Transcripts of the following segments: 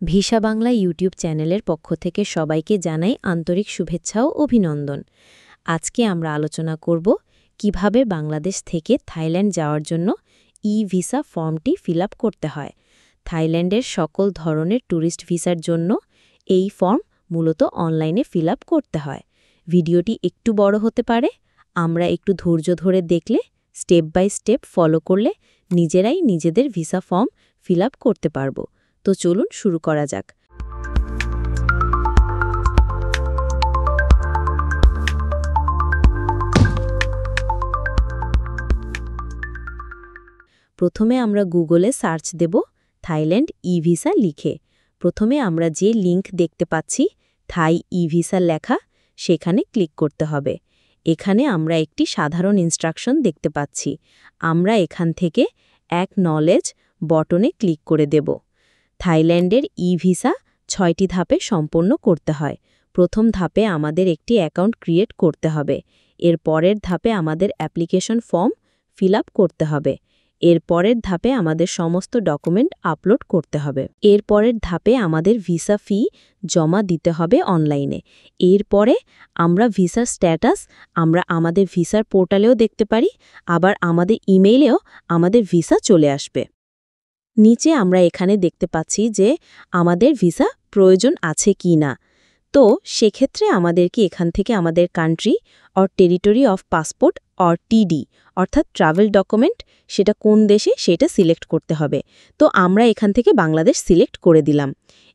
Visa Bangla YouTube চ্যানেলের পক্ষ থেকে সবাইকে জানাই আন্তরিক শুভেচ্ছা ও অভিনন্দন। আজকে আমরা আলোচনা করব কিভাবে বাংলাদেশ থেকে থাইল্যান্ড যাওয়ার জন্য ই-ভিসা ফর্মটি ফিল আপ করতে হয়। থাইল্যান্ডের সকল ধরনের ট্যুরিস্ট ভিসার জন্য এই ফর্ম মূলত অনলাইনে ফিল আপ করতে হয়। ভিডিওটি একটু বড় হতে পারে, আমরা একটু ধৈর্য ধরে দেখলে, স্টেপ বাই স্টেপ ফলো করলে নিজেরাই নিজেদের ভিসা ফর্ম ফিল আপ করতে পারব। তো চলুন শুরু করা যাক। প্রথমে আমরা গুগলে সার্চ দেব থাইল্যান্ড ই-ভিসা লিখে। প্রথমে আমরা যে লিংক দেখতে পাচ্ছি থাই ই-ভিসা লেখা, সেখানে ক্লিক করতে হবে। এখানে আমরা একটি সাধারণ ইনস্ট্রাকশন দেখতে পাচ্ছি। আমরা এখান থেকে অ্যাকনলেজ বটনে ক্লিক করে দেব। থাইল্যান্ডের ই-ভিসা 6টি ধাপে সম্পন্ন করতে হয়। প্রথম ধাপে আমাদের একটি অ্যাকাউন্ট ক্রিয়েট করতে হবে। এর পরের ধাপে আমাদের অ্যাপ্লিকেশন ফর্ম ফিল আপ করতে হবে। এর পরের ধাপে আমাদের সমস্ত ডকুমেন্ট আপলোড করতে হবে। এর পরের ধাপে আমাদের ভিসা ফি জমা দিতে হবে অনলাইনে। এরপরে আমরা ভিসার স্ট্যাটাস আমরা আমাদের ভিসার পোর্টালেও দেখতে পারি, আবার আমাদের ইমেইলেও আমাদের ভিসা চলে আসবে। নিচে আমরা এখানে দেখতে পাচ্ছি যে আমাদের ভিসা প্রয়োজন আছে কি না। তো সেক্ষেত্রে আমাদেরকে এখান থেকে আমাদের country or territory of passport or টিডি অর্থাৎ ট্রাভেল ডকুমেন্ট, সেটা কোন দেশে সেটা সিলেক্ট করতে হবে। তো আমরা এখান থেকে বাংলাদেশ সিলেক্ট করে দিলাম।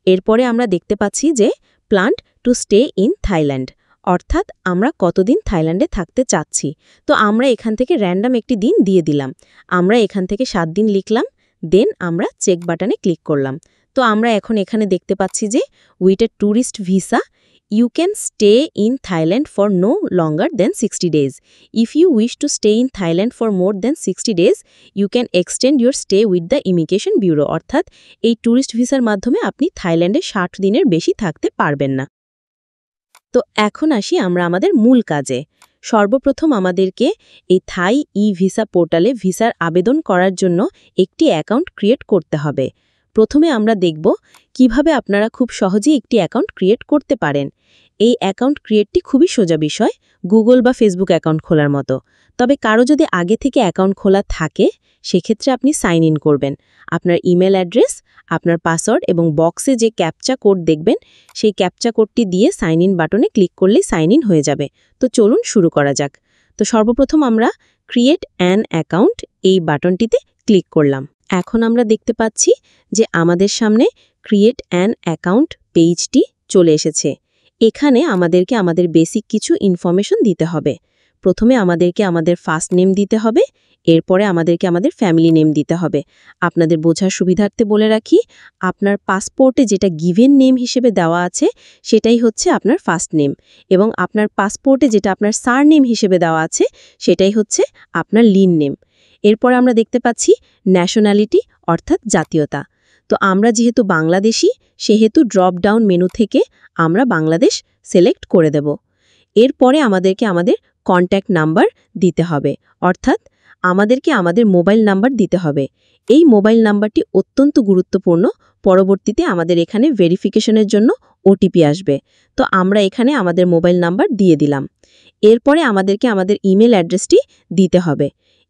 এরপরে আমরা দেখতে পাচ্ছি যে plan to stay in Thailand, অর্থাৎ আমরা কতদিন থাইল্যান্ডে থাকতে চাচ্ছি। তো আমরা এখান থেকে র্যান্ডম একটি দিন দিয়ে দিলাম। আমরা এখান থেকে 7 দিন লিখলাম, দেন আমরা চেক বাটনে ক্লিক করলাম। তো আমরা এখন এখানে দেখতে পাচ্ছি যে with a tourist visa you can stay in Thailand for no longer than 60 days. If you wish to stay in Thailand for more than 60 days, you can extend your stay with the Immigration Bureau. অর্থাৎ এই tourist ভিসার মাধ্যমে আপনি থাইল্যান্ডে 60 দিনের বেশি থাকতে পারবেন না। তো এখন আসি আমরা আমাদের মূল কাজে। সর্বপ্রথম আমাদেরকে এই থাই ই-ভিসা পোর্টালে ভিসার আবেদন করার জন্য একটি অ্যাকাউন্ট ক্রিয়েট করতে হবে। প্রথমে আমরা দেখব কিভাবে আপনারা খুব সহজেই একটি অ্যাকাউন্ট ক্রিয়েট করতে পারেন। এই অ্যাকাউন্ট ক্রিয়েটটি খুবই সোজা বিষয়, গুগল বা ফেসবুক অ্যাকাউন্ট খোলার মতো। তবে কারো যদি আগে থেকে অ্যাকাউন্ট খোলা থাকে, সেক্ষেত্রে আপনি সাইন ইন করবেন। আপনার ইমেল অ্যাড্রেস, আপনার পাসওয়ার্ড এবং বক্সে যে ক্যাপচা কোড দেখবেন, সেই ক্যাপচা কোডটি দিয়ে সাইন ইন বাটনে ক্লিক করলেই সাইন ইন হয়ে যাবে। তো চলুন শুরু করা যাক। তো সর্বপ্রথম আমরা ক্রিয়েট অ্যান অ্যাকাউন্ট এই বাটনটিতে ক্লিক করলাম। এখন আমরা দেখতে পাচ্ছি যে আমাদের সামনে ক্রিয়েট অ্যান অ্যাকাউন্ট পেজটি চলে এসেছে। এখানে আমাদেরকে আমাদের বেসিক কিছু ইনফরমেশন দিতে হবে। প্রথমে আমাদেরকে আমাদের ফার্স্ট নেম দিতে হবে, এরপরে আমাদেরকে আমাদের ফ্যামিলি নেম দিতে হবে। আপনাদের বোঝার সুবিধার্থে বলে রাখি, আপনার পাসপোর্টে যেটা গিভেন নেম হিসেবে দেওয়া আছে সেটাই হচ্ছে আপনার ফার্স্ট নেম, এবং আপনার পাসপোর্টে যেটা আপনার সারনেম হিসেবে দেওয়া আছে সেটাই হচ্ছে আপনার লিন নেম। এরপর আমরা দেখতে পাচ্ছি ন্যাশনালিটি অর্থাৎ জাতীয়তা। তো আমরা যেহেতু বাংলাদেশি, সেহেতু ড্রপ ডাউন মেনু থেকে আমরা বাংলাদেশ সিলেক্ট করে দেব। এরপরে আমাদেরকে আমাদের কন্ট্যাক্ট নাম্বার দিতে হবে, অর্থাৎ আমাদেরকে আমাদের মোবাইল নাম্বার দিতে হবে। এই মোবাইল নাম্বারটি অত্যন্ত গুরুত্বপূর্ণ, পরবর্তীতে আমাদের এখানে ভেরিফিকেশনের জন্য ওটিপি আসবে। তো আমরা এখানে আমাদের মোবাইল নাম্বার দিয়ে দিলাম। এরপরে আমাদেরকে আমাদের ইমেল অ্যাড্রেসটি দিতে হবে।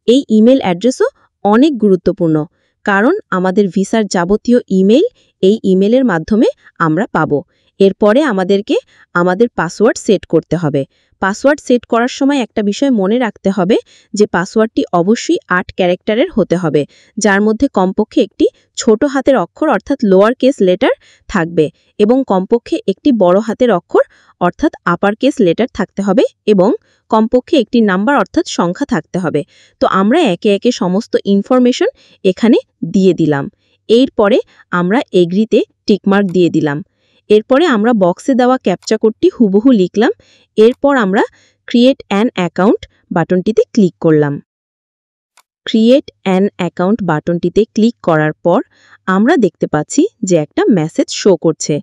এই ইমেল অ্যাড্রেসও অনেক গুরুত্বপূর্ণ, কারণ আমাদের ভিসার যাবতীয় ইমেল এই ইমেলের মাধ্যমে আমরা পাব। এরপরে আমাদেরকে আমাদের পাসওয়ার্ড সেট করতে হবে। পাসওয়ার্ড সেট করার সময় একটা বিষয় মনে রাখতে হবে যে পাসওয়ার্ডটি অবশ্যই 8 ক্যারেক্টারের হতে হবে, যার মধ্যে কমপক্ষে একটি ছোট হাতের অক্ষর অর্থাৎ লোয়ার কেস লেটার থাকবে, এবং কমপক্ষে একটি বড় হাতের অক্ষর অর্থাৎ আপার কেস লেটার থাকতে হবে, এবং কমপক্ষে একটি নাম্বার অর্থাৎ সংখ্যা থাকতে হবে। তো আমরা একে একে সমস্ত ইনফরমেশন এখানে দিয়ে দিলাম। এরপরে আমরা এগ্রিতে টিকমার্ক দিয়ে দিলাম। এরপরে আমরা বক্সে দেওয়া ক্যাপচা কোডটি হুবহু লিখলাম। এরপর আমরা ক্রিয়েট অ্যান অ্যাকাউন্ট বাটনটিতে ক্লিক করলাম। ক্রিয়েট অ্যান অ্যাকাউন্ট বাটনটিতে ক্লিক করার পর আমরা দেখতে পাচ্ছি যে একটা মেসেজ শো করছে।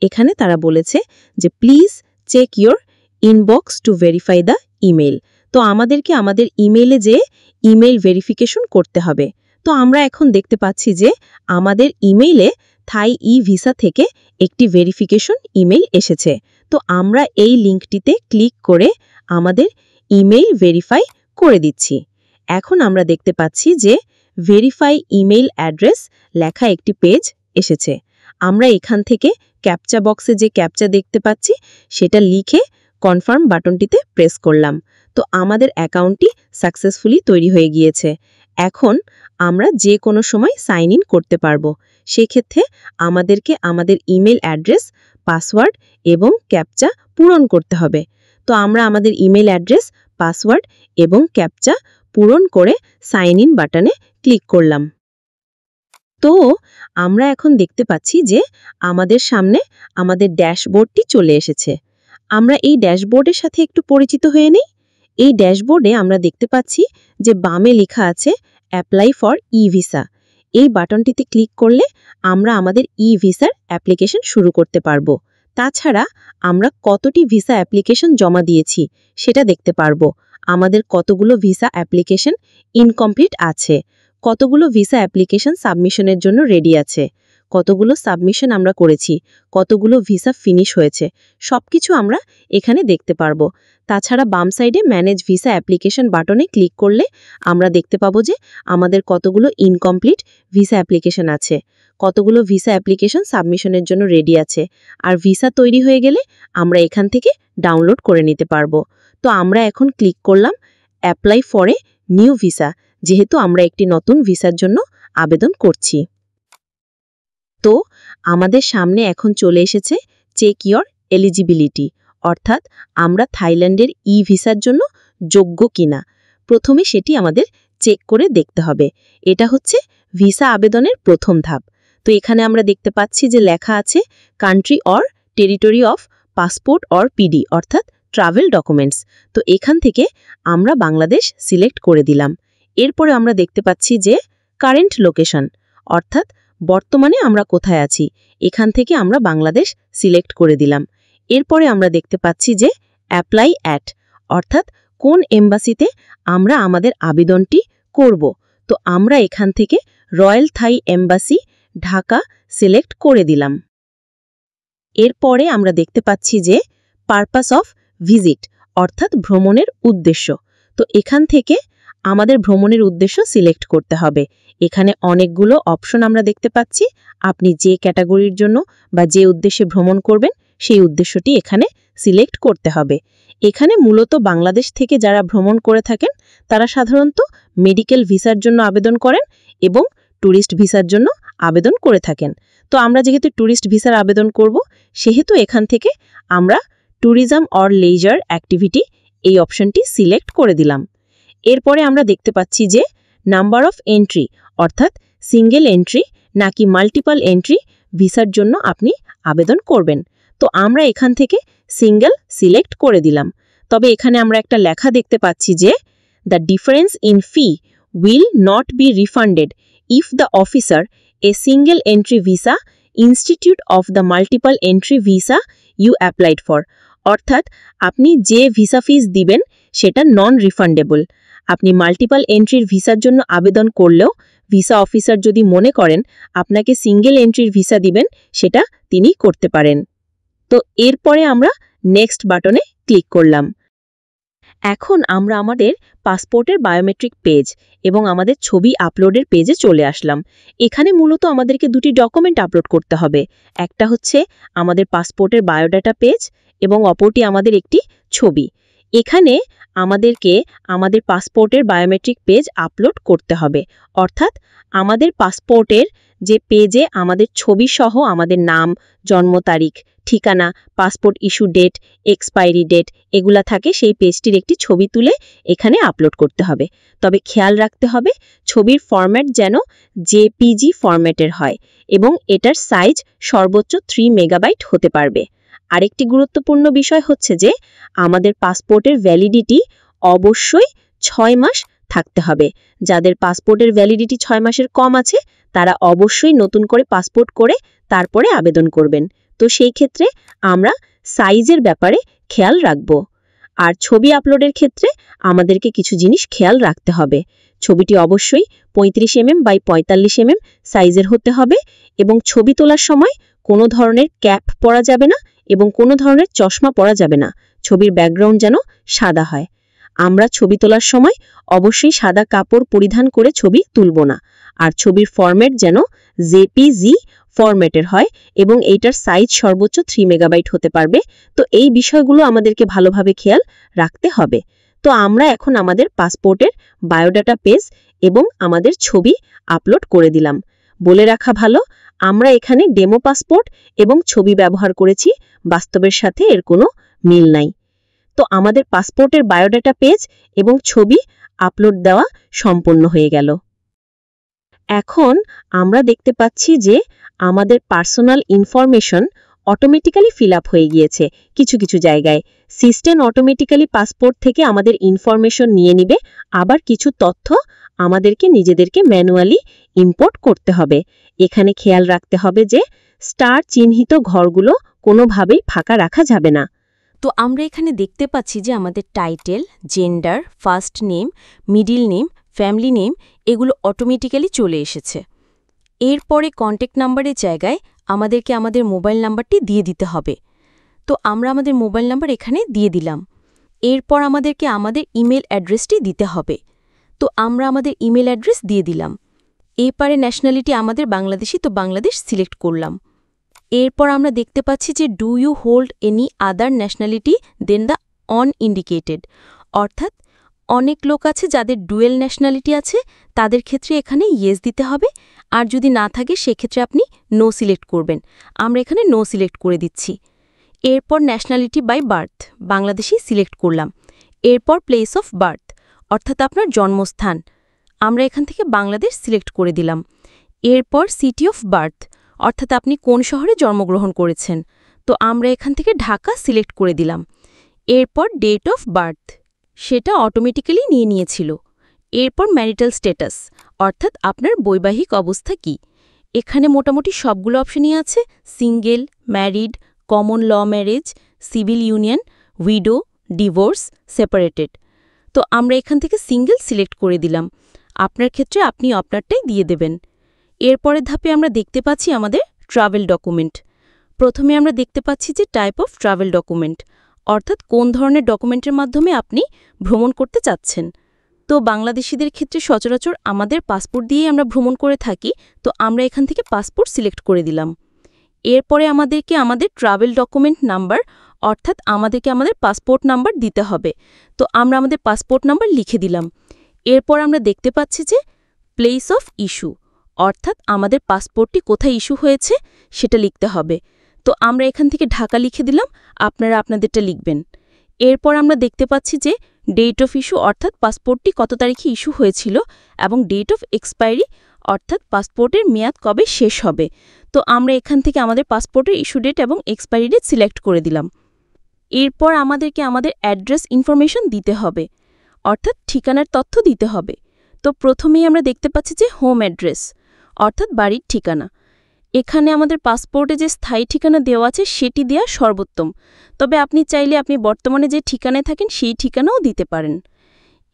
এখানে তারা বলেছে যে please check your inbox to verify the email. তো আমাদেরকে আমাদের ইমেইলে যে ইমেইল ভেরিফিকেশন করতে হবে। তো আমরা এখন দেখতে পাচ্ছি যে আমাদের ইমেইলে থাই ই-ভিসা থেকে একটি ভেরিফিকেশন ইমেইল এসেছে। তো আমরা এই লিঙ্কটিতে ক্লিক করে আমাদের ইমেইল ভেরিফাই করে দিচ্ছি। এখন আমরা দেখতে পাচ্ছি যে ভেরিফাই ইমেইল অ্যাড্রেস লেখা একটি পেজ এসেছে। আমরা এখান থেকে ক্যাপচা বক্সে যে ক্যাপচা দেখতে পাচ্ছি সেটা লিখে কনফার্ম বাটনটিতে প্রেস করলাম। তো আমাদের অ্যাকাউন্টটি সাকসেসফুলি তৈরি হয়ে গিয়েছে। এখন আমরা যে কোনো সময় সাইন ইন করতে পারবো। সেক্ষেত্রে আমাদেরকে আমাদের ইমেল অ্যাড্রেস, পাসওয়ার্ড এবং ক্যাপচা পূরণ করতে হবে। তো আমরা আমাদের ইমেল অ্যাড্রেস, পাসওয়ার্ড এবং ক্যাপচা পূরণ করে সাইন ইন বাটনে ক্লিক করলাম। তো আমরা এখন দেখতে পাচ্ছি যে আমাদের সামনে আমাদের ড্যাশবোর্ডটি চলে এসেছে। আমরা এই ড্যাশবোর্ডের সাথে একটু পরিচিত হয়ে নেই। এই ড্যাশবোর্ডে আমরা দেখতে পাচ্ছি যে বামে লেখা আছে অ্যাপ্লাই ফর ই-ভিসা। এই বাটনটিতে ক্লিক করলে আমরা আমাদের ই-ভিসার অ্যাপ্লিকেশন শুরু করতে পারবো। তাছাড়া আমরা কতটি ভিসা অ্যাপ্লিকেশন জমা দিয়েছি সেটা দেখতে পারবো। আমাদের কতগুলো ভিসা অ্যাপ্লিকেশন ইনকমপ্লিট আছে, কতগুলো ভিসা অ্যাপ্লিকেশন সাবমিশনের জন্য রেডি আছে, কতগুলো সাবমিশন আমরা করেছি, কতগুলো ভিসা ফিনিশ হয়েছে, সবকিছু আমরা এখানে দেখতে পারবো। তাছাড়া বাম সাইডে ম্যানেজ ভিসা অ্যাপ্লিকেশন বাটনে ক্লিক করলে আমরা দেখতে পাবো যে আমাদের কতগুলো ইনকমপ্লিট ভিসা অ্যাপ্লিকেশন আছে, কতগুলো ভিসা অ্যাপ্লিকেশন সাবমিশনের জন্য রেডি আছে। আর ভিসা তৈরি হয়ে গেলে আমরা এখান থেকে ডাউনলোড করে নিতে পারবো। তো আমরা এখন ক্লিক করলাম apply for a new visa, যেহেতু আমরা একটি নতুন ভিসার জন্য আবেদন করছি। তো আমাদের সামনে এখন চলে এসেছে চেক ইয়োর এলিজিবিলিটি, অর্থাৎ আমরা থাইল্যান্ডের ই-ভিসার জন্য যোগ্য কিনা প্রথমে সেটি আমাদের চেক করে দেখতে হবে। এটা হচ্ছে ভিসা আবেদনের প্রথম ধাপ। তো এখানে আমরা দেখতে পাচ্ছি যে লেখা আছে country or territory of passport or PD, অর্থাৎ ট্রাভেল ডকুমেন্টস। তো এখান থেকে আমরা বাংলাদেশ সিলেক্ট করে দিলাম। এরপরে আমরা দেখতে পাচ্ছি যে কারেন্ট লোকেশন, অর্থাৎ বর্তমানে আমরা কোথায় আছি, এখান থেকে আমরা বাংলাদেশ সিলেক্ট করে দিলাম। এরপরে আমরা দেখতে পাচ্ছি যে অ্যাপ্লাই অ্যাট, অর্থাৎ কোন এম্বাসিতে আমরা আমাদের আবেদনটি করব। তো আমরা এখান থেকে Royal Thai embassy, Dhaka select করে দিলাম। এরপরে আমরা দেখতে পাচ্ছি যে পারপাস অফ ভিজিট, অর্থাৎ ভ্রমণের উদ্দেশ্য। তো এখান থেকে আমাদের ভ্রমণের উদ্দেশ্য সিলেক্ট করতে হবে। এখানে অনেকগুলো অপশন আমরা দেখতে পাচ্ছি। আপনি যে ক্যাটাগরির জন্য বা যে উদ্দেশ্যে ভ্রমণ করবেন সেই উদ্দেশ্যটি এখানে সিলেক্ট করতে হবে। এখানে মূলত বাংলাদেশ থেকে যারা ভ্রমণ করে থাকেন তারা সাধারণত মেডিকেল ভিসার জন্য আবেদন করেন এবং ট্যুরিস্ট ভিসার জন্য আবেদন করে থাকেন। তো আমরা যেহেতু ট্যুরিস্ট ভিসার আবেদন করব, সেহেতু এখান থেকে আমরা ট্যুরিজম অর লেজার অ্যাক্টিভিটি এই অপশনটি সিলেক্ট করে দিলাম। এরপরে আমরা দেখতে পাচ্ছি যে নাম্বার অফ এন্ট্রি, অর্থাৎ সিঙ্গেল এন্ট্রি নাকি মাল্টিপল এন্ট্রি ভিসার জন্য আপনি আবেদন করবেন। তো আমরা এখান থেকে সিঙ্গেল সিলেক্ট করে দিলাম। তবে এখানে আমরা একটা লেখা দেখতে পাচ্ছি যে the difference in fee will not be refunded if the officer a single entry visa instead of the multiple entry visa you applied for, অর্থাৎ আপনি যে ভিসা ফিস দিবেন সেটা নন রিফান্ডেবল। আপনি মাল্টিপল এন্ট্রির ভিসার জন্য আবেদন করলেও ভিসা অফিসার যদি মনে করেন আপনাকে সিঙ্গেল এন্ট্রির ভিসা দিবেন, সেটা তিনি করতে পারেন। তো এরপরে আমরা নেক্সট বাটনে ক্লিক করলাম। এখন আমরা আমাদের পাসপোর্টের বায়োমেট্রিক পেজ এবং আমাদের ছবি আপলোডের পেজে চলে আসলাম। এখানে মূলত আমাদেরকে দুটি ডকুমেন্ট আপলোড করতে হবে। একটা হচ্ছে আমাদের পাসপোর্টের বায়োডাটা পেজ এবং অপরটি আমাদের একটি ছবি। এখানে আমাদেরকে আমাদের পাসপোর্টের বায়োমেট্রিক পেজ আপলোড করতে হবে, অর্থাৎ আমাদের পাসপোর্টের যে পেজে আমাদের ছবি সহ আমাদের নাম, জন্ম তারিখ, ঠিকানা, passport issue date, expiry date এগুলা থাকে, সেই পেজটির একটি ছবি তুলে এখানে আপলোড করতে হবে। তবে খেয়াল রাখতে হবে ছবির ফরম্যাট যেন জেপিজি ফরম্যাটের হয় এবং এটার সাইজ সর্বোচ্চ 3 মেগাবাইট হতে পারবে। আরেকটি গুরুত্বপূর্ণ বিষয় হচ্ছে যে আমাদের পাসপোর্টের ভ্যালিডিটি অবশ্যই 6 মাস থাকতে হবে। যাদের পাসপোর্টের ভ্যালিডিটি 6 মাসের কম আছে তারা অবশ্যই নতুন করে পাসপোর্ট করে তারপরে আবেদন করবেন। তো সেই ক্ষেত্রে আমরা সাইজের ব্যাপারে খেয়াল রাখব। আর ছবি আপলোডের ক্ষেত্রে আমাদেরকে কিছু জিনিস খেয়াল রাখতে হবে। ছবিটি অবশ্যই 35 mm বাই 45 mm সাইজের হতে হবে এবং ছবি তোলার সময় কোনো ধরনের ক্যাপ পরা যাবে না এবং কোনো ধরনের চশমা পরা যাবে না। ছবির ব্যাকগ্রাউন্ড যেন সাদা হয়। আমরা ছবি তোলার সময় অবশ্যই সাদা কাপড় পরিধান করে ছবি তুলব না। আর ছবির ফরম্যাট যেন জেপিজি ফরম্যাটের হয় এবং এইটার সাইজ সর্বোচ্চ 3 মেগাবাইট হতে পারবে। তো এই বিষয়গুলো আমাদেরকে ভালোভাবে খেয়াল রাখতে হবে। তো আমরা এখন আমাদের পাসপোর্টের বায়োডাটা পেজ এবং আমাদের ছবি আপলোড করে দিলাম। বলে রাখা ভালো, আমরা এখানে ডেমো পাসপোর্ট এবং ছবি ব্যবহার করেছি, বাস্তবের সাথে এর কোনো মিল নাই। তো আমাদের পাসপোর্টের বায়োডাটা পেজ এবং ছবি আপলোড দেওয়া সম্পন্ন হয়ে গেল। এখন আমরা দেখতে পাচ্ছি যে আমাদের personal information automatically fill up হয়ে গিয়েছে। কিছু কিছু জায়গায় সিস্টেম অটোমেটিক্যালি পাসপোর্ট থেকে আমাদের ইনফরমেশন নিয়ে নিবে, আবার কিছু তথ্য আমাদেরকে নিজেদেরকে ম্যানুয়ালি ইম্পোর্ট করতে হবে। এখানে খেয়াল রাখতে হবে যে স্টার চিহ্নিত ঘরগুলো কোনোভাবেই ফাঁকা রাখা যাবে না। তো আমরা এখানে দেখতে পাচ্ছি যে আমাদের title, gender, first name, middle name, family name এগুলো অটোমেটিক্যালি চলে এসেছে। এরপরে কন্ট্যাক্ট নাম্বারের জায়গায় আমাদেরকে আমাদের মোবাইল নাম্বারটি দিয়ে দিতে হবে। তো আমরা আমাদের মোবাইল নাম্বার এখানে দিয়ে দিলাম। এরপর আমাদেরকে আমাদের ইমেল অ্যাড্রেসটি দিতে হবে। তো আমরা আমাদের ইমেল অ্যাড্রেস দিয়ে দিলাম। এরপরে ন্যাশনালিটি আমাদের বাংলাদেশি, তো বাংলাদেশ সিলেক্ট করলাম। এরপর আমরা দেখতে পাচ্ছি যে do you hold any other nationality then the one indicated, অর্থাৎ অনেক লোক আছে যাদের ডুয়েল ন্যাশনালিটি আছে, তাদের ক্ষেত্রে এখানে ইয়েস দিতে হবে, আর যদি না থাকে সেক্ষেত্রে আপনি নো সিলেক্ট করবেন। আমরা এখানে নো সিলেক্ট করে দিচ্ছি। এরপর nationality by birth Bangladeshi select করলাম। এরপর প্লেস অফ বার্থ অর্থাৎ আপনার জন্মস্থান, আমরা এখান থেকে বাংলাদেশ সিলেক্ট করে দিলাম। এরপর সিটি অফ বার্থ অর্থাৎ আপনি কোন শহরে জন্মগ্রহণ করেছেন, তো আমরা এখান থেকে ঢাকা সিলেক্ট করে দিলাম। এরপর ডেট অফ বার্থ সেটা অটোমেটিক্যালি নিয়ে নিয়েছিল। এরপর ম্যারিটাল স্ট্যাটাস অর্থাৎ আপনার বৈবাহিক অবস্থা কি। এখানে মোটামুটি সবগুলো অপশনই আছে, single, married, common law marriage, civil union, widow, divorce, separated. তো আমরা এখান থেকে সিঙ্গেল সিলেক্ট করে দিলাম। আপনার ক্ষেত্রে আপনি আপনারটাই দিয়ে দেবেন। এরপরের ধাপে আমরা দেখতে পাচ্ছি আমাদের ট্রাভেল ডকুমেন্ট। প্রথমে আমরা দেখতে পাচ্ছি যে টাইপ অফ ট্রাভেল ডকুমেন্ট অর্থাৎ কোন ধরনের ডকুমেন্টের মাধ্যমে আপনি ভ্রমণ করতে চাচ্ছেন। তো বাংলাদেশিদের ক্ষেত্রে সচরাচর আমাদের পাসপোর্ট দিয়েই আমরা ভ্রমণ করে থাকি, তো আমরা এখান থেকে পাসপোর্ট সিলেক্ট করে দিলাম। এরপরে আমাদেরকে আমাদের ট্রাভেল ডকুমেন্ট নাম্বার অর্থাৎ আমাদেরকে আমাদের পাসপোর্ট নাম্বার দিতে হবে, তো আমরা আমাদের পাসপোর্ট নাম্বার লিখে দিলাম। এরপর আমরা দেখতে পাচ্ছি যে প্লেস অফ ইস্যু অর্থাৎ আমাদের পাসপোর্টটি কোথায় ইস্যু হয়েছে সেটা লিখতে হবে, তো আমরা এখান থেকে ঢাকা লিখে দিলাম, আপনারা আপনাদেরটা লিখবেন। এরপর আমরা দেখতে পাচ্ছি যে ডেট অফ ইস্যু অর্থাৎ পাসপোর্টটি কত তারিখে ইস্যু হয়েছিল এবং ডেট অফ এক্সপায়ারি অর্থাৎ পাসপোর্টের মেয়াদ কবে শেষ হবে, তো আমরা এখান থেকে আমাদের পাসপোর্টের ইস্যু ডেট এবং এক্সপায়ারি ডেট সিলেক্ট করে দিলাম। এরপর আমাদেরকে আমাদের অ্যাড্রেস ইনফরমেশন দিতে হবে অর্থাৎ ঠিকানার তথ্য দিতে হবে। তো প্রথমেই আমরা দেখতে পাচ্ছি যে হোম অ্যাড্রেস অর্থাৎ বাড়ির ঠিকানা। এখানে আমাদের পাসপোর্টে যে স্থায়ী ঠিকানা দেওয়া আছে সেটি দেওয়া সর্বোত্তম, তবে আপনি চাইলে আপনি বর্তমানে যে ঠিকানায় থাকেন সেই ঠিকানাও দিতে পারেন।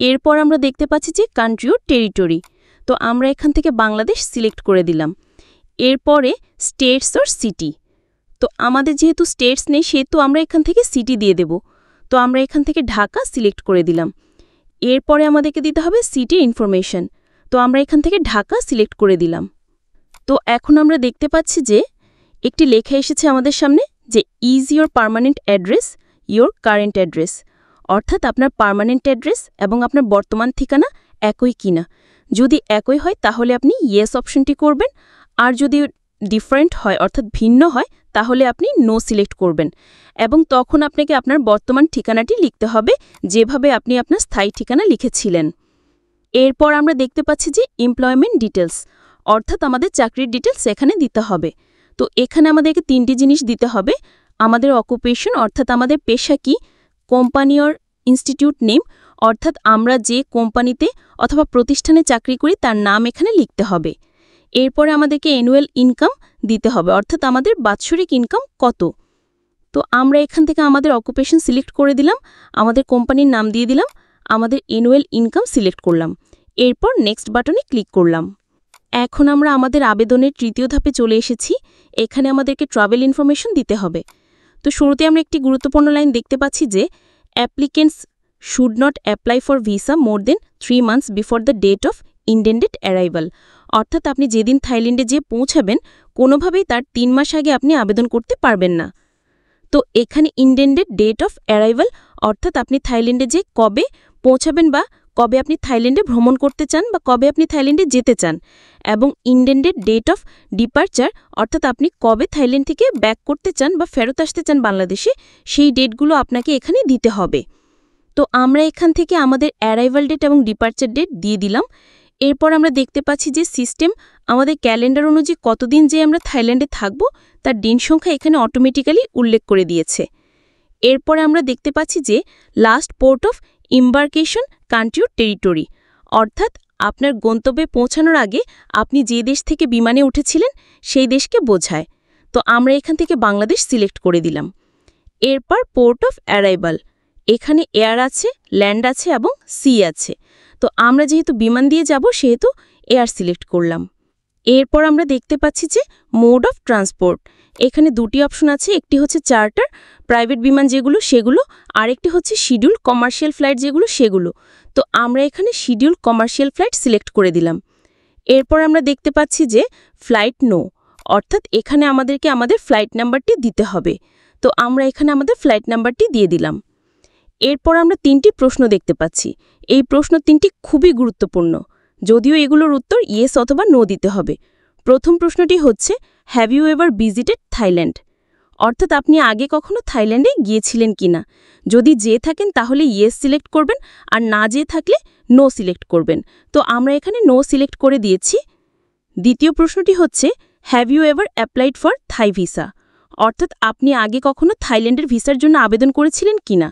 এরপর আমরা দেখতে পাচ্ছি যে কান্ট্রি ও টেরিটরি, তো আমরা এখান থেকে বাংলাদেশ সিলেক্ট করে দিলাম। এরপরে স্টেটস অর সিটি, তো আমাদের যেহেতু স্টেটস নেই সেহেতু আমরা এখান থেকে সিটি দিয়ে দেব, তো আমরা এখান থেকে ঢাকা সিলেক্ট করে দিলাম। এরপরে আমাদেরকে দিতে হবে সিটির ইনফরমেশন, তো আমরা এখান থেকে ঢাকা সিলেক্ট করে দিলাম। তো এখন আমরা দেখতে পাচ্ছি যে একটি লেখা এসেছে আমাদের সামনে যে is your permanent address your current address, অর্থাৎ আপনার পার্মানেন্ট অ্যাড্রেস এবং আপনার বর্তমান ঠিকানা একই কিনা। যদি একই হয় তাহলে আপনি ইয়েস অপশনটি করবেন, আর যদি ডিফারেন্ট হয় অর্থাৎ ভিন্ন হয় তাহলে আপনি নো সিলেক্ট করবেন, এবং তখন আপনাকে আপনার বর্তমান ঠিকানাটি লিখতে হবে যেভাবে আপনি আপনার স্থায়ী ঠিকানা লিখেছিলেন। এরপর আমরা দেখতে পাচ্ছি যে এমপ্লয়মেন্ট ডিটেলস অর্থাৎ আমাদের চাকরির ডিটেলস এখানে দিতে হবে। তো এখানে আমাদেরকে 3টি জিনিস দিতে হবে, আমাদের অকুপেশন অর্থাৎ আমাদের পেশা কি, কোম্পানি অর ইনস্টিটিউট নেম অর্থাৎ আমরা যে কোম্পানিতে অথবা প্রতিষ্ঠানে চাকরি করি তার নাম এখানে লিখতে হবে। এরপরে আমাদেরকে অ্যানুয়াল ইনকাম দিতে হবে অর্থাৎ আমাদের বাৎসরিক ইনকাম কত। তো আমরা এখান থেকে আমাদের অকুপেশন সিলেক্ট করে দিলাম, আমাদের কোম্পানির নাম দিয়ে দিলাম, আমাদের অ্যানুয়াল ইনকাম সিলেক্ট করলাম। এরপর নেক্সট বাটনে ক্লিক করলাম। এখন আমরা আমাদের আবেদনের তৃতীয় ধাপে চলে এসেছি। এখানে আমাদেরকে ট্রাভেল ইনফরমেশন দিতে হবে। তো শুরুতে আমরা একটি গুরুত্বপূর্ণ লাইন দেখতে পাচ্ছি যে applicants should not apply for visa more than 3 months before the date of intended arrival. অর্থাৎ আপনি যেদিন থাইল্যান্ডে যেয়ে পৌঁছাবেন কোনোভাবেই তার 3 মাস আগে আপনি আবেদন করতে পারবেন না। তো এখানে ইন্টেন্ডেড ডেট অফ অ্যারাইভাল অর্থাৎ আপনি থাইল্যান্ডে যে কবে পৌঁছাবেন বা কবে আপনি থাইল্যান্ডে ভ্রমণ করতে চান বা কবে আপনি থাইল্যান্ডে যেতে চান, এবং ইন্টেন্ডেড ডেট অফ ডিপারচার অর্থাৎ আপনি কবে থাইল্যান্ড থেকে ব্যাক করতে চান বা ফেরত আসতে চান বাংলাদেশে, সেই ডেটগুলো আপনাকে এখানে দিতে হবে। তো আমরা এখান থেকে আমাদের অ্যারাইভাল ডেট এবং ডিপারচার ডেট দিয়ে দিলাম। এরপর আমরা দেখতে পাচ্ছি যে সিস্টেম আমাদের ক্যালেন্ডার অনুযায়ী কতদিন যে আমরা থাইল্যান্ডে থাকব তার দিন সংখ্যা এখানে অটোমেটিক্যালি উল্লেখ করে দিয়েছে। এরপর আমরা দেখতে পাচ্ছি যে last port of embarkation country territory অর্থাৎ আপনার গন্তব্যে পৌঁছানোর আগে আপনি যে দেশ থেকে বিমানে উঠেছিলেন সেই দেশকে বোঝায়। তো আমরা এখান থেকে বাংলাদেশ সিলেক্ট করে দিলাম। এরপর পোর্ট অফ অ্যারাইভাল, এখানে এয়ার আছে, ল্যান্ড আছে এবং সি আছে। তো আমরা যেহেতু বিমান দিয়ে যাব সেহেতু এয়ার সিলেক্ট করলাম। এরপর আমরা দেখতে পাচ্ছি যে মোড অফ ট্রান্সপোর্ট, এখানে দুটি অপশন আছে, একটি হচ্ছে চার্টার প্রাইভেট বিমান যেগুলো সেগুলো, আরেকটি হচ্ছে শিডিউল কমার্শিয়াল ফ্লাইট যেগুলো সেগুলো। তো আমরা এখানে শিডিউল কমার্শিয়াল ফ্লাইট সিলেক্ট করে দিলাম। এরপর আমরা দেখতে পাচ্ছি যে ফ্লাইট নো অর্থাৎ এখানে আমাদেরকে আমাদের ফ্লাইট নাম্বারটি দিতে হবে। তো আমরা এখানে আমাদের ফ্লাইট নাম্বারটি দিয়ে দিলাম। এরপর আমরা 3টি প্রশ্ন দেখতে পাচ্ছি। এই প্রশ্ন 3টি খুবই গুরুত্বপূর্ণ, যদিও এগুলোর উত্তর ইয়েস অথবা নো দিতে হবে। প্রথম প্রশ্নটি হচ্ছে have you ever visited Thailand, অর্থাৎ আপনি আগে কখনো থাইল্যান্ডে গিয়েছিলেন কিনা। যদি যেয়ে থাকেন তাহলে ইয়েস সিলেক্ট করবেন, আর না যেয়ে থাকলে নো সিলেক্ট করবেন। তো আমরা এখানে নো সিলেক্ট করে দিয়েছি। দ্বিতীয় প্রশ্নটি হচ্ছে have you ever applied for Thai visa, অর্থাৎ আপনি আগে কখনো থাইল্যান্ডের ভিসার জন্য আবেদন করেছিলেন কিনা।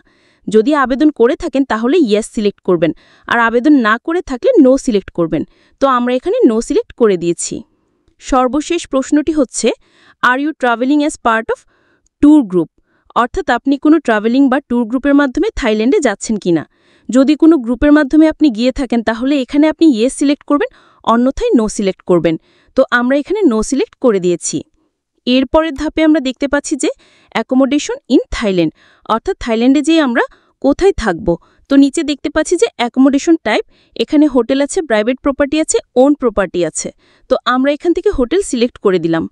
যদি আবেদন করে থাকেন তাহলে ইয়েস সিলেক্ট করবেন, আর আবেদন না করে থাকলে নো সিলেক্ট করবেন। তো আমরা এখানে নো সিলেক্ট করে দিয়েছি। সর্বশেষ প্রশ্নটি হচ্ছে are you travelling as part of tour group, অর্থাৎ আপনি কোনো ট্রাভেলিং বা ট্যুর গ্রুপের মাধ্যমে থাইল্যান্ডে যাচ্ছেন কিনা। যদি কোনো গ্রুপের মাধ্যমে আপনি গিয়ে থাকেন তাহলে এখানে আপনি ইয়েস সিলেক্ট করবেন, অন্যথায় নো সিলেক্ট করবেন। তো আমরা এখানে নো সিলেক্ট করে দিয়েছি। এরপরের ধাপে আমরা দেখতে পাচ্ছি যে অ্যাকোমোডেশন ইন থাইল্যান্ড, অর্থাৎ থাইল্যান্ডে যেয়ে আমরা কোথায় থাকব। তো নিচে দেখতে পাচ্ছি যে অ্যাকোমোডেশন টাইপ, এখানে হোটেল আছে, প্রাইভেট প্রপার্টি আছে, ওন প্রপার্টি আছে। তো আমরা এখান থেকে হোটেল সিলেক্ট করে দিলাম।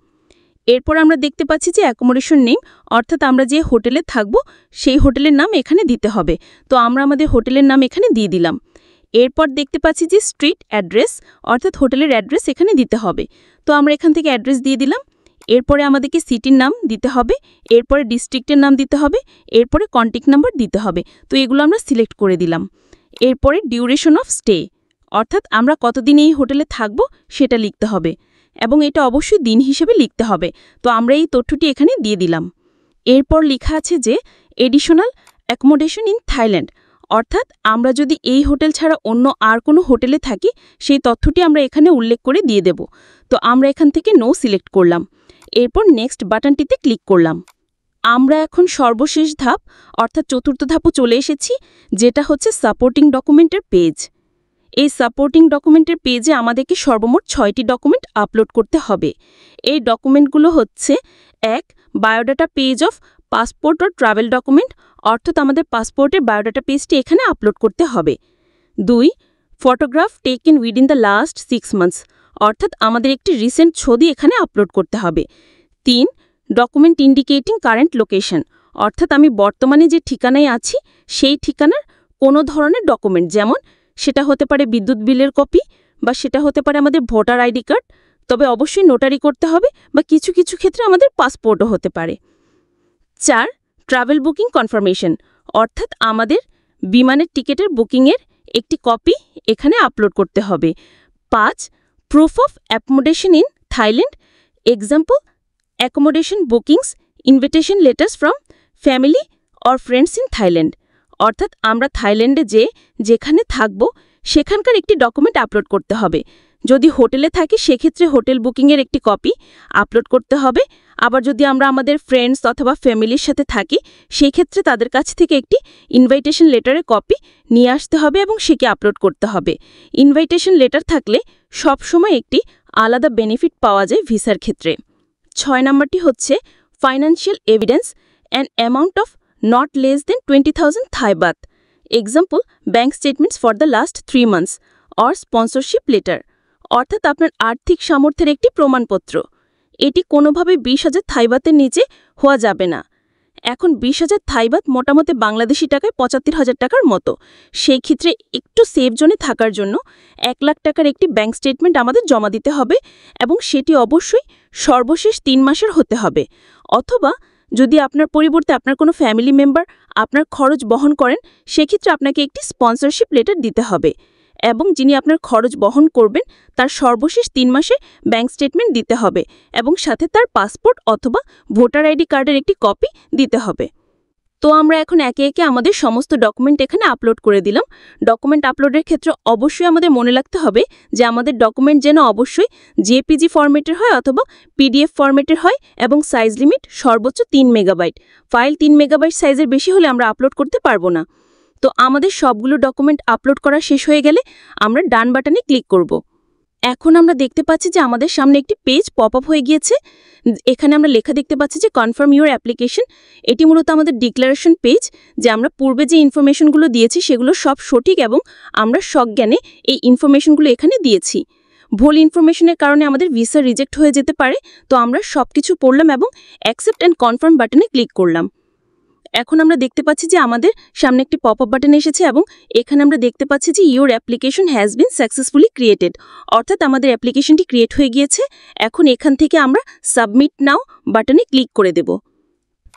এরপর আমরা দেখতে পাচ্ছি যে অ্যাকোমোডেশন নেম, অর্থাৎ আমরা যে হোটেলে থাকব সেই হোটেলের নাম এখানে দিতে হবে। তো আমরা আমাদের হোটেলের নাম এখানে দিয়ে দিলাম। এরপর দেখতে পাচ্ছি যে স্ট্রিট অ্যাড্রেস, অর্থাৎ হোটেলের অ্যাড্রেস এখানে দিতে হবে। তো আমরা এখান থেকে অ্যাড্রেস দিয়ে দিলাম। এরপরে আমাদেরকে সিটির নাম দিতে হবে, এরপরে ডিস্ট্রিক্টের নাম দিতে হবে, এরপরে কন্ট্যাক্ট নাম্বার দিতে হবে। তো এগুলো আমরা সিলেক্ট করে দিলাম। এরপরে ডিউরেশন অফ স্টে, অর্থাৎ আমরা কতদিন এই হোটেলে থাকব সেটা লিখতে হবে, এবং এটা অবশ্যই দিন হিসেবে লিখতে হবে। তো আমরা এই তথ্যটি এখানে দিয়ে দিলাম। এরপর লেখা আছে যে এডিশনাল অ্যাকোমোডেশন ইন থাইল্যান্ড, অর্থাৎ আমরা যদি এই হোটেল ছাড়া অন্য আর কোনো হোটেলে থাকি সেই তথ্যটি আমরা এখানে উল্লেখ করে দিয়ে দেব। তো আমরা এখান থেকে নো সিলেক্ট করলাম। এরপর নেক্সট বাটনটিতে ক্লিক করলাম। আমরা এখন সর্বশেষ ধাপ অর্থাৎ চতুর্থ ধাপও চলে এসেছি, যেটা হচ্ছে সাপোর্টিং ডকুমেন্টের পেজ। এই সাপোর্টিং ডকুমেন্টের পেজে আমাদেরকে সর্বমোট 6টি ডকুমেন্ট আপলোড করতে হবে। এই ডকুমেন্টগুলো হচ্ছে 1 বায়োডাটা পেজ অফ পাসপোর্ট ও ট্রাভেল ডকুমেন্ট, অর্থাৎ আমাদের পাসপোর্টের বায়োডাটা পেজটি এখানে আপলোড করতে হবে। 2 photograph taken within the last 6 months, অর্থাৎ আমাদের একটি রিসেন্ট ছবি এখানে আপলোড করতে হবে। 3 ডকুমেন্ট ইন্ডিকেটিং কারেন্ট লোকেশন, অর্থাৎ আমি বর্তমানে যে ঠিকানায় আছি সেই ঠিকানার কোনো ধরনের ডকুমেন্ট, যেমন সেটা হতে পারে বিদ্যুৎ বিলের কপি বা সেটা হতে পারে আমাদের ভোটার আইডি কার্ড, তবে অবশ্যই নোটারি করতে হবে, বা কিছু কিছু ক্ষেত্রে আমাদের পাসপোর্টও হতে পারে। 4 ট্রাভেল বুকিং কনফার্মেশন, অর্থাৎ আমাদের বিমানের টিকিটের বুকিংয়ের একটি কপি এখানে আপলোড করতে হবে। 5 proof of accommodation in Thailand, example accommodation bookings invitation letters from family or friends in Thailand, অর্থাৎ আমরা থাইল্যান্ডে যেখানে থাকব সেখানকার একটি ডকুমেন্ট আপলোড করতে হবে। যদি হোটেলে থাকি সেক্ষেত্রে হোটেল বুকিংয়ের একটি কপি আপলোড করতে হবে, আবার যদি আমরা আমাদের ফ্রেন্ডস অথবা ফ্যামিলির সাথে থাকি, সেই ক্ষেত্রে তাদের কাছ থেকে একটি ইনভাইটেশন লেটারের কপি নিয়ে আসতে হবে এবং সেকে আপলোড করতে হবে। ইনভাইটেশন লেটার থাকলে সবসময় একটি আলাদা বেনিফিট পাওয়া যায় ভিসার ক্ষেত্রে। 6 নম্বরটি হচ্ছে financial evidence and amount of not less than 20,000 Thai baht. Example, bank statements for the last 3 months or sponsorship letter, অর্থাৎ আপনার আর্থিক সামর্থ্যের একটি প্রমাণপত্র। এটি কোনোভাবে 20,000 থাই বাতের নিচে হওয়া যাবে না। এখন 20,000 থাই বাত মোটামুটি বাংলাদেশি টাকায় 75,000 টাকার মতো। সেই ক্ষেত্রে একটু সেফ জোনে থাকার জন্য 1 লাখ টাকার একটি ব্যাঙ্ক স্টেটমেন্ট আমাদের জমা দিতে হবে এবং সেটি অবশ্যই সর্বশেষ 3 মাসের হতে হবে। অথবা যদি আপনার পরিবর্তে আপনার কোনো ফ্যামিলি মেম্বার আপনার খরচ বহন করেন, সেক্ষেত্রে আপনাকে একটি স্পন্সরশিপ লেটার দিতে হবে এবং যিনি আপনার খরচ বহন করবেন তার সর্বশেষ 3 মাসে ব্যাঙ্ক স্টেটমেন্ট দিতে হবে এবং সাথে তার পাসপোর্ট অথবা ভোটার আইডি কার্ডের একটি কপি দিতে হবে। তো আমরা এখন একে একে আমাদের সমস্ত ডকুমেন্ট এখানে আপলোড করে দিলাম। ডকুমেন্ট আপলোডের ক্ষেত্রে অবশ্যই আমাদের মনে রাখতে হবে যে আমাদের ডকুমেন্ট যেন অবশ্যই জেপিজি ফরম্যাটের হয় অথবা পিডিএফ ফরম্যাটের হয় এবং সাইজ লিমিট সর্বোচ্চ 3 মেগাবাইট। ফাইল 3 মেগাবাইট সাইজের বেশি হলে আমরা আপলোড করতে পারবো না। তো আমাদের সবগুলো ডকুমেন্ট আপলোড করা শেষ হয়ে গেলে আমরা ডান বাটনে ক্লিক করব। এখন আমরা দেখতে পাচ্ছি যে আমাদের সামনে একটি পেজ পপ আপ হয়ে গিয়েছে। এখানে আমরা লেখা দেখতে পাচ্ছি যে কনফার্ম ইউর অ্যাপ্লিকেশন। এটি মূলত আমাদের ডিক্লারেশন পেজ, যে আমরা পূর্বে যে ইনফরমেশনগুলো দিয়েছি সেগুলো সব সঠিক এবং আমরা সজ্ঞানে এই ইনফরমেশনগুলো এখানে দিয়েছি। ভুল ইনফরমেশনের কারণে আমাদের ভিসা রিজেক্ট হয়ে যেতে পারে। তো আমরা সবকিছু পড়লাম এবং অ্যাকসেপ্ট অ্যান্ড কনফার্ম বাটনে ক্লিক করলাম। এখন আমরা দেখতে পাচ্ছি যে আমাদের সামনে একটি পপ আপ বাটন এসেছে এবং এখানে আমরা দেখতে পাচ্ছি যে your application has been successfully created, অর্থাৎ আমাদের অ্যাপ্লিকেশনটি ক্রিয়েট হয়ে গিয়েছে। এখন এখান থেকে আমরা সাবমিট নাও বাটনে ক্লিক করে দেব।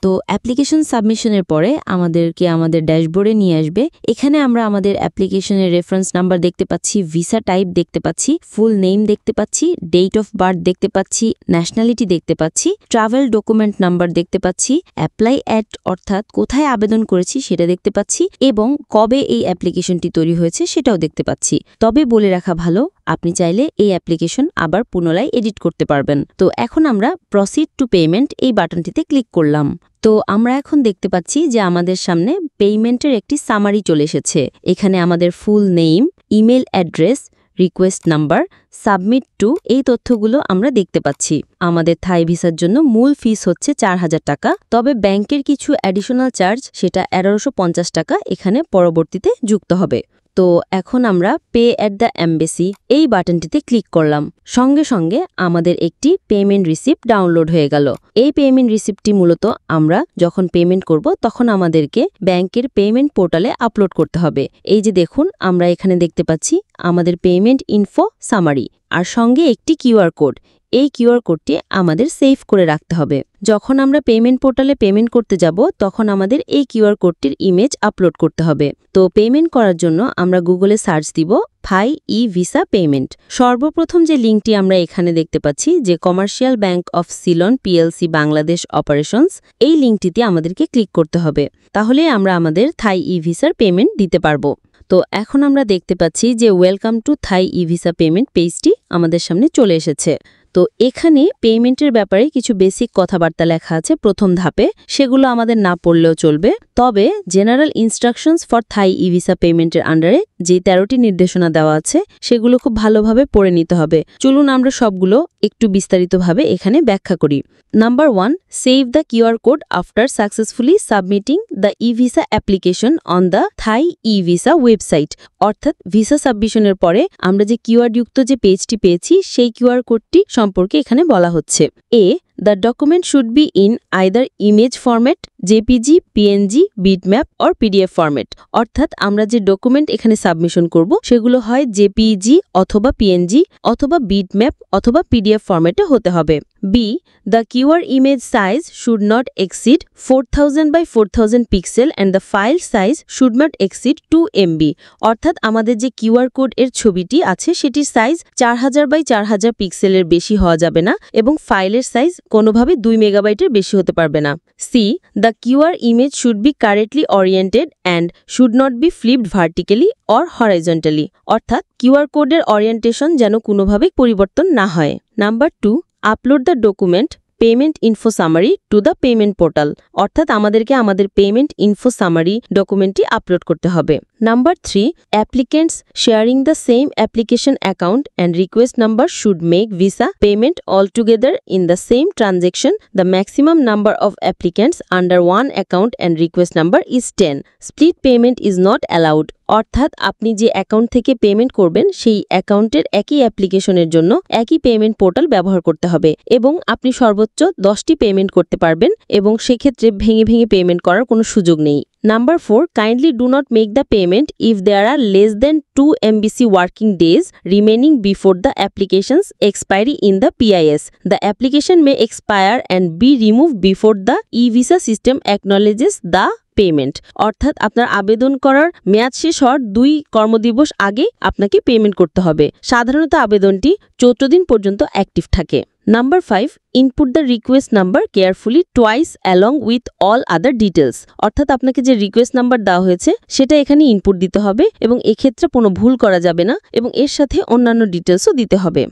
তো অ্যাপ্লিকেশন সাবমিশনের পরে আমাদেরকে আমাদের ড্যাশবোর্ডে নিয়ে আসবে। এখানে আমরা আমাদের অ্যাপ্লিকেশনের রেফারেন্স নাম্বার দেখতে পাচ্ছি, ভিসা টাইপ দেখতে পাচ্ছি, ফুল নেম দেখতে পাচ্ছি, ডেট অফ বার্থ দেখতে পাচ্ছি, ন্যাশনালিটি দেখতে পাচ্ছি, ট্রাভেল ডকুমেন্ট নাম্বার দেখতে পাচ্ছি, অ্যাপ্লাই অ্যাট অর্থাৎ কোথায় আবেদন করেছি সেটা দেখতে পাচ্ছি এবং কবে এই অ্যাপ্লিকেশনটি তৈরি হয়েছে সেটাও দেখতে পাচ্ছি। তবে বলে রাখা ভালো, আপনি চাইলে এই অ্যাপ্লিকেশন আবার পুনরায় এডিট করতে পারবেন। তো এখন আমরা প্রসিড টু পেমেন্ট এই বাটনটিতে ক্লিক করলাম। তো আমরা এখন দেখতে পাচ্ছি যে আমাদের সামনে পেমেন্টের একটি সামারি চলে এসেছে। এখানে আমাদের full name, email address, request number, submit to এই তথ্যগুলো আমরা দেখতে পাচ্ছি। আমাদের থাই ভিসার জন্য মূল ফিস হচ্ছে 4,000 টাকা। তবে ব্যাংকের কিছু অ্যাডিশনাল চার্জ, সেটা 1150 টাকা এখানে পরবর্তীতে যুক্ত হবে। তো এখন আমরা পে অ্যাট দ্য এমবেসি এই বাটনটিতে ক্লিক করলাম। সঙ্গে সঙ্গে আমাদের একটি পেমেন্ট রিসিপ্ট ডাউনলোড হয়ে গেল। এই পেমেন্ট রিসিপ্টটি মূলত আমরা যখন পেমেন্ট করব তখন আমাদেরকে ব্যাংকের পেমেন্ট পোর্টালে আপলোড করতে হবে। এই যে দেখুন, আমরা এখানে দেখতে পাচ্ছি আমাদের পেমেন্ট ইনফো সামারি আর সঙ্গে একটি কিউআর কোড। এই কিউআর কোডটি আমাদের সেভ করে রাখতে হবে। যখন আমরা পেমেন্ট পোর্টালে পেমেন্ট করতে যাব তখন আমাদের এই কিউআর কোডটির ইমেজ আপলোড করতে হবে। তো পেমেন্ট করার জন্য আমরা গুগলে সার্চ দিব থাই ই ভিসা পেমেন্ট। সর্বপ্রথম যে লিঙ্কটি আমরা এখানে দেখতে পাচ্ছি যে commercial bank of Ceylon PLC Bangladesh operations, এই লিঙ্কটিতে আমাদেরকে ক্লিক করতে হবে। তাহলে আমরা আমাদের থাই ই ভিসার পেমেন্ট দিতে পারবো। তো এখন আমরা দেখতে পাচ্ছি যে welcome to Thai E visa payment পেজটি আমাদের সামনে চলে এসেছে। তো এখানে পেমেন্টের ব্যাপারে কিছু বেসিক কথাবার্তা লেখা আছে প্রথম ধাপে, সেগুলো আমাদের না পড়লেও চলবে। তবে general instructions for Thai E visa পেমেন্টের আন্ডারে যে 13টি নির্দেশনা দেওয়া আছে সেগুলো খুব ভালোভাবে পড়ে নিতে হবে। চলুন আমরা সবগুলো একটু বিস্তারিতভাবে এখানে ব্যাখ্যা করি। Number 1, save the QR code after successfully submitting the E visa application on the Thai E visa website. অর্থাৎ ভিসা সাবমিশনের পরে আমরা যে কিউআর যুক্ত যে পেজটি পেয়েছি সেই কিউআর কোডটি সম্পর্কে এখানে বলা হচ্ছে। এ, the document should be in either image format, JPG, PNG, bitmap or PDF format. অর্থাৎ আমরা যে ডকুমেন্ট এখানে সাবমিশন করব সেগুলো হয় জেপিজি অথবা পিএনজি অথবা বিটম্যাপ অথবা পিডিএফ ফরম্যাটে হতে হবে। B, the QR image size should not exceed 4000 by 4000 pixel and the file size should not exceed 2 MB। অর্থাৎ আমাদের যে কিউআর কোড এর ছবিটি আছে সেটির সাইজ 4000 by 4000 পিক্সেলের বেশি হওয়া যাবে না এবং ফাইলের সাইজ কোনোভাবে 2 মেগাবাইটের বেশি হতে পারবে না। C, the QR image should be correctly oriented and should not be flipped vertically or horizontally. অর্থাৎ কিউআর কোডের ওরিয়েন্টেশন যেন কোনোভাবে পরিবর্তন না হয়। Number 2, upload the document payment info summary to the payment portal, অর্থাৎ আমাদেরকে আমাদের পেমেন্ট ইনফো সামারি ডকুমেন্টটি আপলোড করতে হবে। Number 3, applicants sharing the same application account and request number should make visa payment all together in the same transaction. The maximum number of applicants under one account and request number is 10। Split payment is not allowed, অর্থাৎ আপনি যে account থেকে payment করবেন সেই অ্যাকাউন্টের একই অ্যাপ্লিকেশনের জন্য একই পেমেন্ট পোর্টাল ব্যবহার করতে হবে এবং আপনি সর্বোচ্চ 10টি পেমেন্ট করতে পারবেন এবং সেক্ষেত্রে ভেঙে ভেঙে পেমেন্ট করার কোনো সুযোগ নেই। Number 4, kindly do not make the payment if there are less than 2 MBC working days remaining before the application's expiry in the PIS. The application may expire and be removed before the e-visa system acknowledges the payment, অর্থাৎ আপনার আবেদন করার মেয়াদ শেষ হওয়ার 2 কর্মদিবস আগে আপনাকে payment করতে হবে। সাধারণত আবেদনটি 14 দিন পর্যন্ত অ্যাক্টিভ থাকে। Number 5, input the request number carefully twice along with all other details, অর্থাৎ আপনাকে যে রিকোয়েস্ট নাম্বার দেওয়া হয়েছে সেটা এখানে ইনপুট দিতে হবে এবং এক্ষেত্রে কোনো ভুল করা যাবে না এবং এর সাথে অন্যান্য ডিটেলসও দিতে হবে।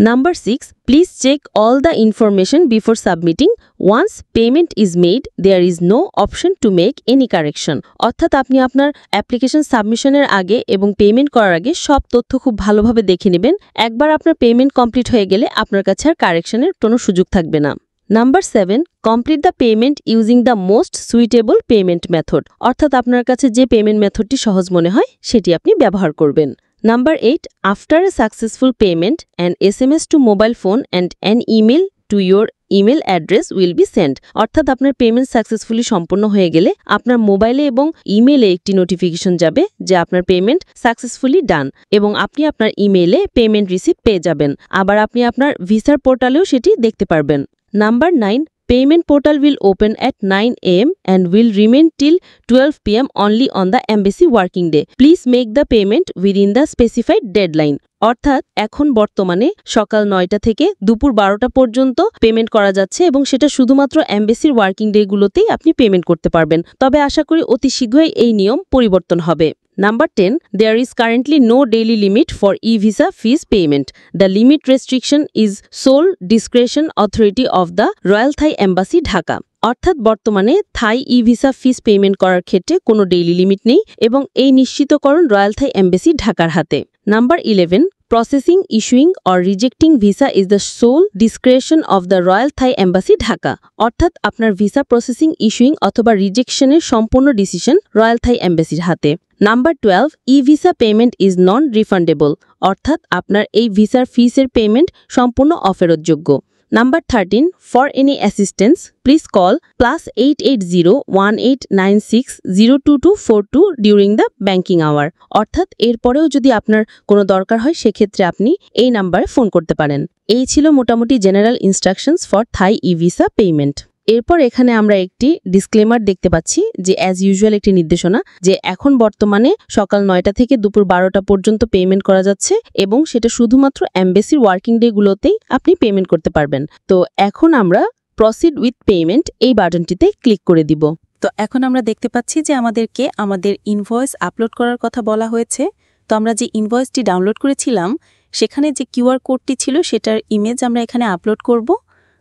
Number 6, please check all the information before submitting. Once payment is made, there is no option to make any correction. অর্থাৎ আপনি আপনার অ্যাপ্লিকেশন সাবমিশনের আগে এবং পেমেন্ট করার আগে সব তথ্য খুব ভালোভাবে দেখে নেবেন। একবার আপনার পেমেন্ট কমপ্লিট হয়ে গেলে আপনার কাছে আর কারেকশনের কোনো সুযোগ থাকবে না। Number 7, complete the payment using the most suitable payment method, অর্থাৎ আপনার কাছে যে পেমেন্ট মেথডটি সহজ মনে হয় সেটি আপনি ব্যবহার করবেন। Number 8, after a successful payment, an SMS to mobile phone and an email to your email address will be sent. অর্থাৎ আপনার পেমেন্ট সাকসেসফুলি সম্পন্ন হয়ে গেলে আপনার মোবাইলে এবং ইমেইলে একটি নোটিফিকেশন যাবে যে আপনার পেমেন্ট সাকসেসফুলি ডান এবং আপনি আপনার ইমেইলে পেমেন্ট রিসিভ পেয়ে যাবেন। আবার আপনি আপনার ভিসার পোর্টালেও সেটি দেখতে পারবেন। Number 9, payment portal will open at 9 AM and will remain till 12 PM only on the embassy working day. Please make the payment within the specified deadline. অর্থাৎ এখন বর্তমানে সকাল 9টা থেকে দুপুর 12টা পর্যন্ত পেমেন্ট করা যাচ্ছে এবং সেটা শুধুমাত্র এমবেসির ওয়ার্কিং ডেগুলোতেই আপনি পেমেন্ট করতে পারবেন। তবে আশা করি অতি শীঘ্রই এই নিয়ম পরিবর্তন হবে। Number 10, there is currently no daily limit for e-visa fees payment. The limit restriction is sole discretion authority of the Royal Thai Embassy, Dhaka. অর্থাৎ বর্তমানে থাই ই-ভিসা ফিস পেমেন্ট করার ক্ষেত্রে কোনো ডেইলি লিমিট নেই এবং এই নিশ্চিতকরণ রয়্যাল থাই এম্বাসি ঢাকার হাতে। Number 11, processing, issuing or rejecting visa is the sole discretion of the Royal Thai Embassy, Dhaka. অর্থাৎ আপনার ভিসা প্রসেসিং, ইস্যুইং অথবা রিজেকশনের সম্পূর্ণ ডিসিশন রয়্যাল থাই এম্বাসির হাতে। Number 12, e-visa payment is non refundable, অর্থাৎ আপনার এই ভিসার ফিসের পেমেন্ট সম্পূর্ণ অফেরতযোগ্য। Number 13, for any assistance, please call +880189602242 during the banking hour. অর্থাৎ এরপরেও যদি আপনার কোনো দরকার হয় সেক্ষেত্রে আপনি এই নাম্বারে ফোন করতে পারেন। এই ছিল মোটামুটি general instructions for Thai e-visa payment. এরপর এখানে আমরা একটি ডিসক্লেমার দেখতে পাচ্ছি যে অ্যাজ ইউজুয়াল একটি নির্দেশনা যে এখন বর্তমানে সকাল 9টা থেকে দুপুর 12টা পর্যন্ত পেমেন্ট করা যাচ্ছে এবং সেটা শুধুমাত্র এমবেসির ওয়ার্কিং ডেগুলোতেই আপনি পেমেন্ট করতে পারবেন। তো এখন আমরা প্রসিড উইথ পেমেন্ট এই বাটনটিতে ক্লিক করে দিব। তো এখন আমরা দেখতে পাচ্ছি যে আমাদেরকে আমাদের ইনভয়েস আপলোড করার কথা বলা হয়েছে। তো আমরা যে ইনভয়েসটি ডাউনলোড করেছিলাম সেখানে যে কিউআর কোডটি ছিল সেটার ইমেজ আমরা এখানে আপলোড করব।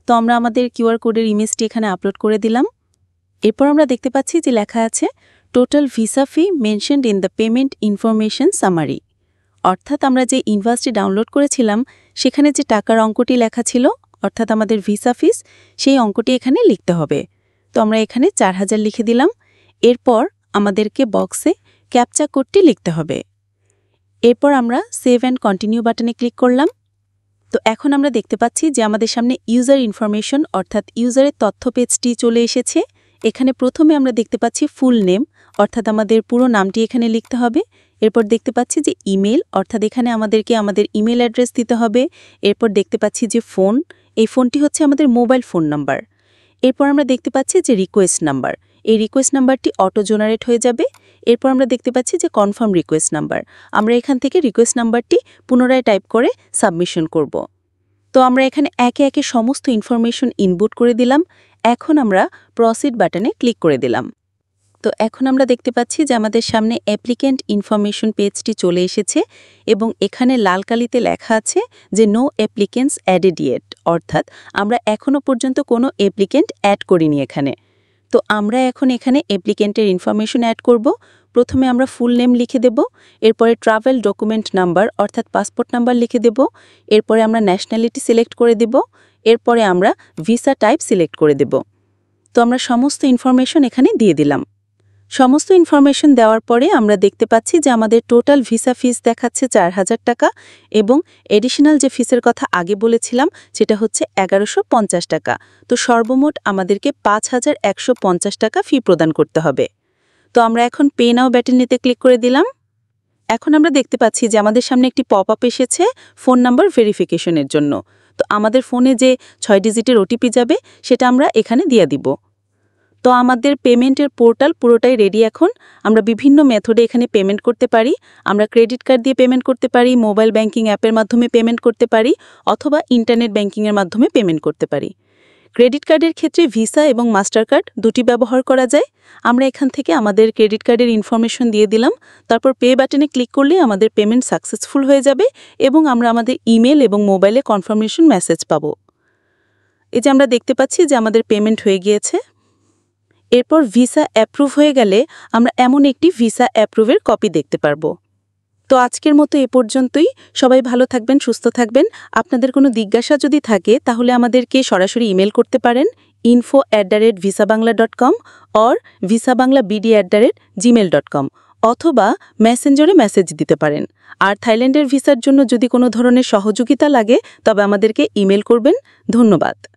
তো আমরা আমাদের কিউআর কোডের ইমেজটি এখানে আপলোড করে দিলাম। এরপর আমরা দেখতে পাচ্ছি যে লেখা আছে total visa fee mentioned in the payment information summary, অর্থাৎ আমরা যে ইনভয়েসটি ডাউনলোড করেছিলাম সেখানে যে টাকার অঙ্কটি লেখা ছিল অর্থাৎ আমাদের ভিসা ফিস সেই অঙ্কটি এখানে লিখতে হবে। তো আমরা এখানে 4000 লিখে দিলাম। এরপর আমাদেরকে বক্সে ক্যাপচা কোডটি লিখতে হবে। এরপর আমরা সেভ অ্যান্ড কন্টিনিউ বাটনে ক্লিক করলাম। তো এখন আমরা দেখতে পাচ্ছি যে আমাদের সামনে ইউজার ইনফরমেশন অর্থাৎ ইউজারের তথ্য পেজটি চলে এসেছে। এখানে প্রথমে আমরা দেখতে পাচ্ছি ফুল নেম অর্থাৎ আমাদের পুরো নামটি এখানে লিখতে হবে। এরপর দেখতে পাচ্ছি যে ইমেল অর্থাৎ এখানে আমাদেরকে আমাদের ইমেল অ্যাড্রেস দিতে হবে। এরপর দেখতে পাচ্ছি যে ফোন, এই ফোনটি হচ্ছে আমাদের মোবাইল ফোন নাম্বার। এরপর আমরা দেখতে পাচ্ছি যে রিকোয়েস্ট নাম্বার, এই রিকোয়েস্ট নাম্বারটি অটো জেনারেট হয়ে যাবে। এরপর আমরা দেখতে পাচ্ছি যে কনফার্ম রিকোয়েস্ট নাম্বার, আমরা এখান থেকে রিকোয়েস্ট নাম্বারটি পুনরায় টাইপ করে সাবমিশন করব। তো আমরা এখানে একে একে সমস্ত ইনফরমেশন ইনপুট করে দিলাম। এখন আমরা প্রসিড বাটনে ক্লিক করে দিলাম। তো এখন আমরা দেখতে পাচ্ছি যে আমাদের সামনে অ্যাপ্লিক্যান্ট ইনফরমেশন পেজটি চলে এসেছে এবং এখানে লাল কালিতে লেখা আছে যে নো অ্যাপ্লিক্যান্টস অ্যাডেড ইয়েট, অর্থাৎ আমরা এখনও পর্যন্ত কোনো অ্যাপ্লিক্যান্ট অ্যাড করিনি এখানে। তো আমরা এখন এখানে অ্যাপ্লিক্যান্টের ইনফরমেশন অ্যাড করব। প্রথমে আমরা ফুল নেম লিখে দেব, এরপরে ট্রাভেল ডকুমেন্ট নাম্বার অর্থাৎ পাসপোর্ট নাম্বার লিখে দেব, এরপরে আমরা ন্যাশনালিটি সিলেক্ট করে দেব, এরপরে আমরা ভিসা টাইপ সিলেক্ট করে দেব। তো আমরা সমস্ত ইনফরমেশন এখানে দিয়ে দিলাম। সমস্ত ইনফরমেশন দেওয়ার পরে আমরা দেখতে পাচ্ছি যে আমাদের টোটাল ভিসা ফিস দেখাচ্ছে 4000 টাকা এবং এডিশনাল যে ফিসের কথা আগে বলেছিলাম সেটা হচ্ছে 1150 টাকা। তো সর্বমোট আমাদেরকে 5150 টাকা ফি প্রদান করতে হবে। তো আমরা এখন পে নাও বাটনেতে ক্লিক করে দিলাম। এখন আমরা দেখতে পাচ্ছি যে আমাদের সামনে একটি পপ আপ এসেছে ফোন নাম্বার ভেরিফিকেশনের জন্য। তো আমাদের ফোনে যে 6 ডিজিটের ওটিপি যাবে সেটা আমরা এখানে দিয়ে দিব। তো আমাদের পেমেন্টের পোর্টাল পুরোটাই রেডি। এখন আমরা বিভিন্ন মেথডে এখানে পেমেন্ট করতে পারি। আমরা ক্রেডিট কার্ড দিয়ে পেমেন্ট করতে পারি, মোবাইল ব্যাংকিং অ্যাপের মাধ্যমে পেমেন্ট করতে পারি, অথবা ইন্টারনেট ব্যাংকিংয়ের মাধ্যমে পেমেন্ট করতে পারি। ক্রেডিট কার্ডের ক্ষেত্রে ভিসা এবং মাস্টার কার্ড দুটি ব্যবহার করা যায়। আমরা এখান থেকে আমাদের ক্রেডিট কার্ডের ইনফরমেশন দিয়ে দিলাম, তারপর পে বাটনে ক্লিক করলে আমাদের পেমেন্ট সাকসেসফুল হয়ে যাবে এবং আমরা আমাদের ইমেল এবং মোবাইলে কনফার্মেশন মেসেজ পাব। এই যে আমরা দেখতে পাচ্ছি যে আমাদের পেমেন্ট হয়ে গিয়েছে। এরপর ভিসা অ্যাপ্রুভ হয়ে গেলে আমরা এমন একটি ভিসা অ্যাপ্রুভের কপি দেখতে পারবো। তো আজকের মতো এ পর্যন্তই। সবাই ভালো থাকবেন, সুস্থ থাকবেন। আপনাদের কোনো জিজ্ঞাসা যদি থাকে তাহলে আমাদেরকে সরাসরি ইমেল করতে পারেন info@visabangla.com or visabanglabd@gmail.com অথবা মেসেঞ্জারে মেসেজ দিতে পারেন। আর থাইল্যান্ডের ভিসার জন্য যদি কোনো ধরনের সহযোগিতা লাগে তবে আমাদেরকে ইমেল করবেন। ধন্যবাদ।